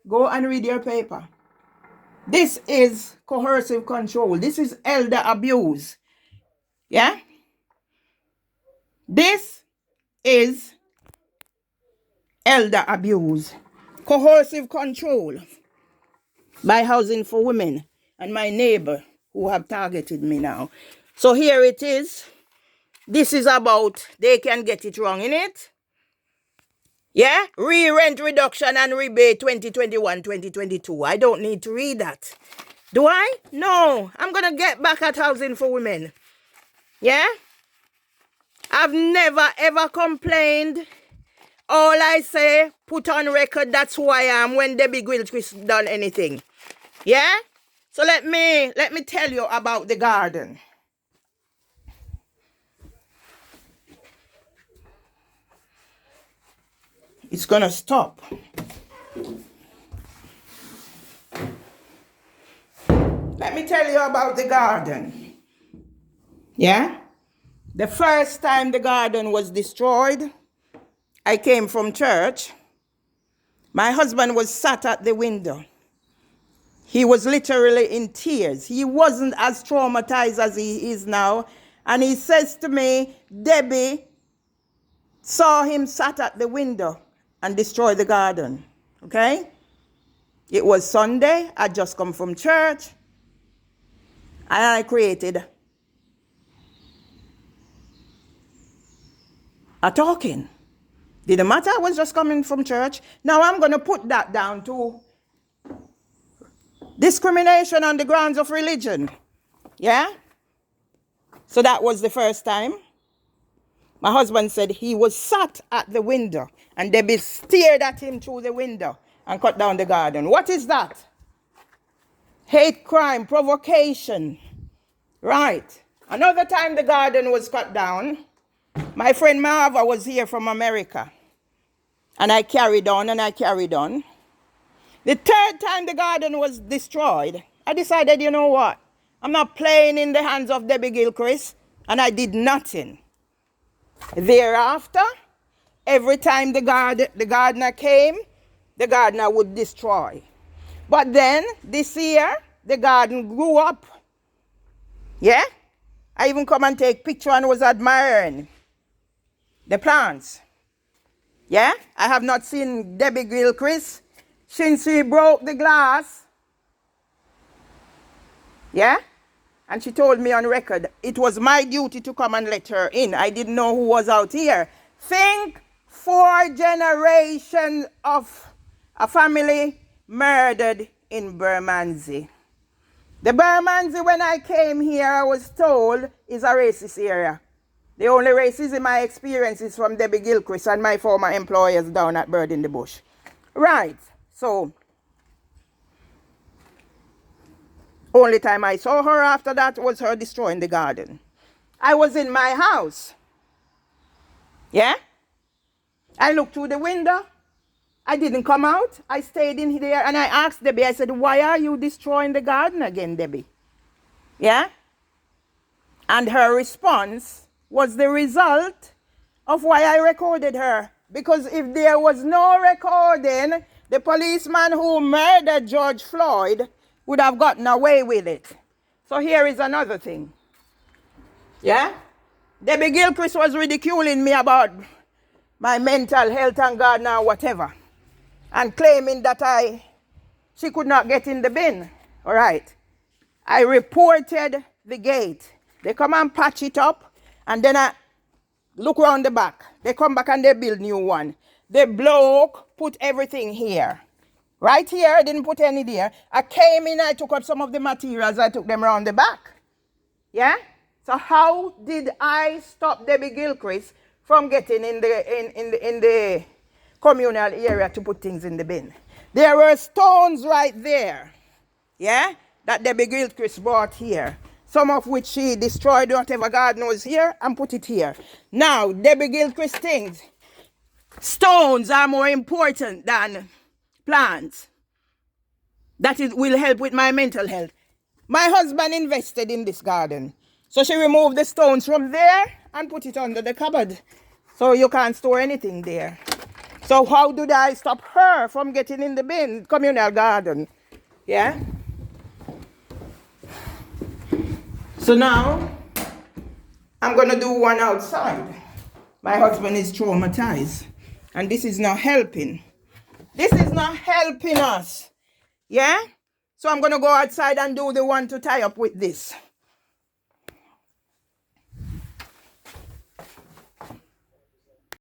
Go and read your paper. This is coercive control. This is elder abuse. Yeah? This is elder abuse. Coercive control by Housing for Women and my neighbor who have targeted me now. So here it is. This is about, they can get it wrong in it. Yeah? Re-rent reduction and rebate 2021-2022. I don't need to read that. Do I? No. I'm going to get back at Housing for Women. Yeah? I've never ever complained. All I say, put on record, that's who I am when Debbie Gilchrist done anything. Yeah? So let me tell you about the garden. It's gonna stop. Let me tell you about the garden. Yeah? The first time the garden was destroyed, I came from church. My husband was sat at the window. He was literally in tears. He wasn't as traumatized as he is now. And he says to me, Debbie saw him sat at the window and destroy the garden. Okay? It was Sunday. I'd just come from church. And I created a talking. Didn't matter. I was just coming from church. Now I'm going to put that down to discrimination on the grounds of religion. Yeah? So that was the first time. My husband said he was sat at the window and Debbie stared at him through the window and cut down the garden. What is that? Hate crime, provocation. Right. Another time the garden was cut down, my friend Marva was here from America. And I carried on and I carried on. The third time the garden was destroyed, I decided, you know what? I'm not playing in the hands of Debbie Gilchrist. And I did nothing. Thereafter, every time the gardener came, the gardener would destroy. But then, this year, the garden grew up. Yeah? I even come and take picture and was admiring the plants. Yeah? I have not seen Debbie Gilchrist since she broke the glass. Yeah? And she told me on record, it was my duty to come and let her in. I didn't know who was out here. Think 4 generations of a family murdered in Bermondsey. The Bermondsey, when I came here, I was told, is a racist area. The only racism I experience is from Debbie Gilchrist and my former employers down at Bird in the Bush. Right. So, only time I saw her after that was her destroying the garden. I was in my house. Yeah? I looked through the window. I didn't come out. I stayed in there and I asked Debbie, I said, why are you destroying the garden again, Debbie? Yeah? And her response was the result of why I recorded her. Because if there was no recording, the policeman who murdered George Floyd would have gotten away with it. So here is another thing. Yeah? Debbie Gilchrist was ridiculing me about my mental health and garden or whatever. And claiming that she could not get in the bin. All right. I reported the gate. They come and patch it up. And then I look around the back. They come back and they build new one. The bloke put everything here. Right here, I didn't put any there. I came in, I took up some of the materials, I took them around the back. Yeah? So how did I stop Debbie Gilchrist from getting in the communal area to put things in the bin? There were stones right there. Yeah? That Debbie Gilchrist brought here. Some of which she destroyed, whatever garden was here, and put it here. Now, Debbie Gilchrist thinks stones are more important than plants. That it will help with my mental health. My husband invested in this garden. So she removed the stones from there and put it under the cupboard. So you can't store anything there. So So how did I stop her from getting in the bin, communal garden? Yeah? So now, I'm going to do one outside. My husband is traumatized. And this is not helping. This is not helping us. Yeah? So I'm going to go outside and do the one to tie up with this.